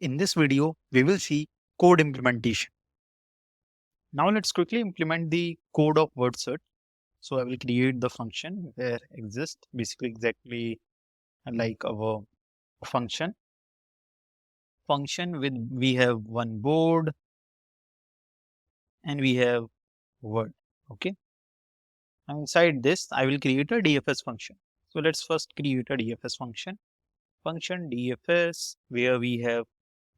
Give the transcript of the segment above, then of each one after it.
In this video, we will see code implementation. Now let's quickly implement the code of word search. So I will create the function where exist, basically exactly like our function. Function with we have one board and we have word. Okay. And inside this, I will create a DFS function. So let's first create a DFS function. Function DFS where we have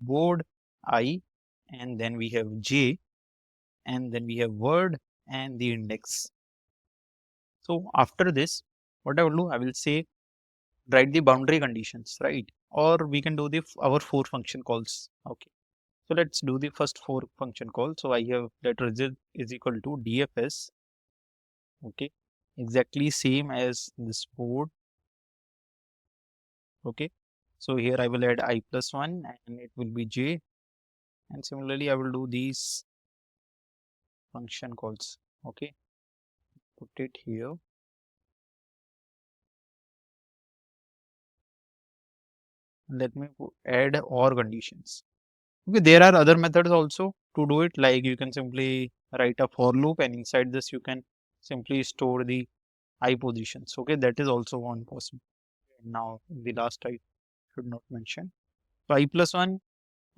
board I and then we have j and then we have word and the index. So after this, what I will do, I will say write the boundary conditions, right? Or we can do the our 4 function calls. Okay. So let's do the first 4 function call. So I have that result is equal to DFS. Okay. Exactly same as this board. Okay. So here I will add I plus 1 and it will be j. And similarly, I will do these function calls. Okay. Put it here. Let me add OR conditions. Okay, there are other methods also to do it, like you can simply write a for loop and inside this you can simply store the I positions. Okay, that is also one possible. Now the last I should not mention. So I plus 1,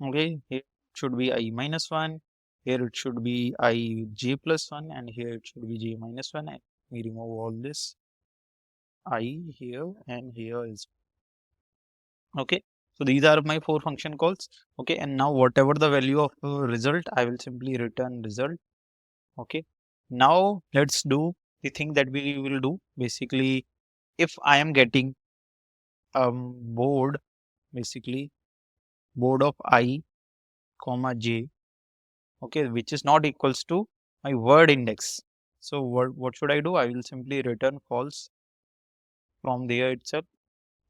okay, here it should be I minus 1, here it should be I j plus 1 and here it should be j minus 1 and we remove all this I here and here is okay. So these are my 4 function calls. Okay, and now whatever the value of result, I will simply return result. Okay, now let's do the thing that we will do. Basically, if I am getting board, basically board of I comma j, okay, which is not equals to my word index. So what should I do? I will simply return false from there itself.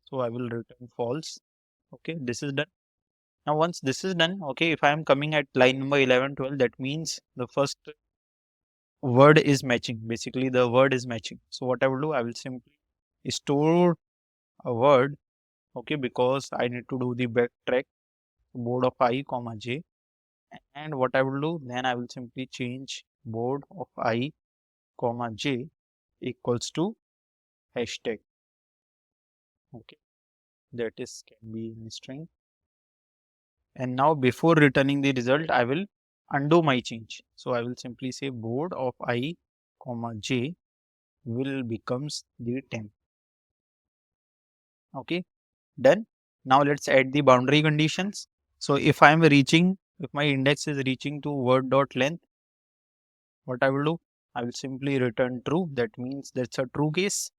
So I will return false. Okay, this is done. Now once this is done, okay, if I am coming at line number 11, 12, that means the first word is matching. Basically the word is matching. So what I will do, I will simply store a word, okay, because I need to do the backtrack board of I comma j. And what I will do, then I will simply change board of I comma j equals to hashtag. Okay, that is can be in string. And now before returning the result, I will undo my change. So I will simply say board of I comma j will becomes the temp. Okay, done. Now let's add the boundary conditions. So if I am reaching, if my index is reaching to word dot length, what I will do, I will simply return true. That means that's a true case.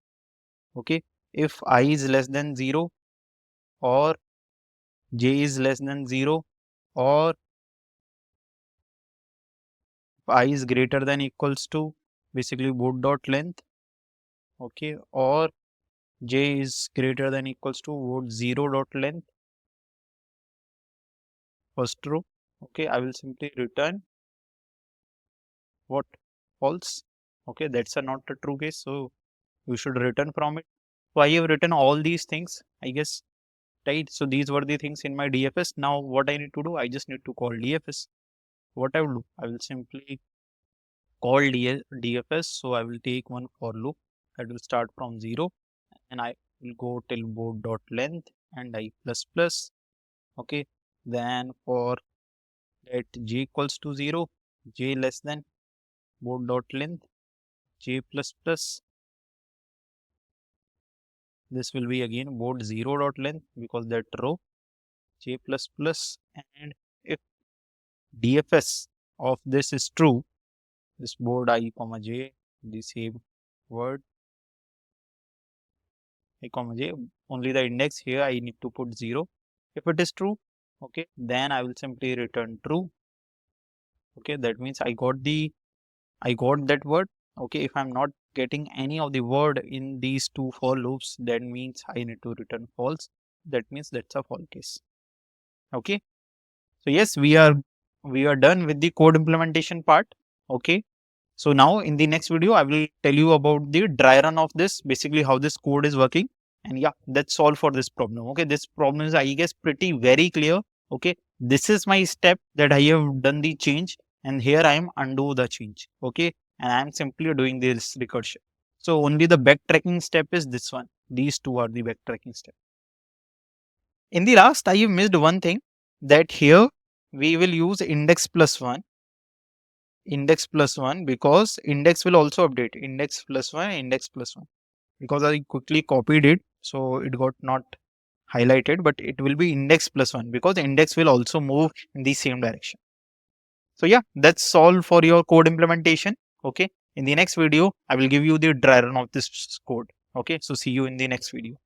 Okay, if I is less than 0 or j is less than 0 or I is greater than equals to basically board dot length, okay, or j is greater than equals to board 0 dot length, first row, okay, I will simply return what false. Okay, that's a not a true case, so we should return from it. So I have written all these things, I guess, right? So these were the things in my DFS. Now what I need to do, I just need to call DFS. What I will do, I will simply call DFS. So I will take one for loop that will start from 0 and I will go till board dot length and I plus plus. Okay, then for that j equals to 0, j less than board dot length, j plus plus. This will be again board 0 dot length because that row, j plus plus. And if DFS of this is true, this board I comma j, the same word I comma j, only the index here I need to put 0. If it is true, okay, then I will simply return true. Okay, that means I got that word. Okay, if I'm not getting any of the word in these 2 for loops, that means I need to return false. That means that's a false case. Okay, so yes, we are done with the code implementation part. Okay, so now in the next video I will tell you about the dry run of this, basically how this code is working. And yeah, that's all for this problem. Okay, this problem is, I guess, pretty very clear. Okay, this is my step that I have done the change, and here I am undo the change. Okay, and I am simply doing this recursion. So only the backtracking step is this one. These two are the backtracking step. In the last, I have missed one thing, that here we will use index plus 1, because index will also update index plus 1, because I quickly copied it, so it got not highlighted, but it will be index plus 1 because index will also move in the same direction. So yeah, that's all for your code implementation. Okay, in the next video I will give you the dry run of this code. Okay, so see you in the next video.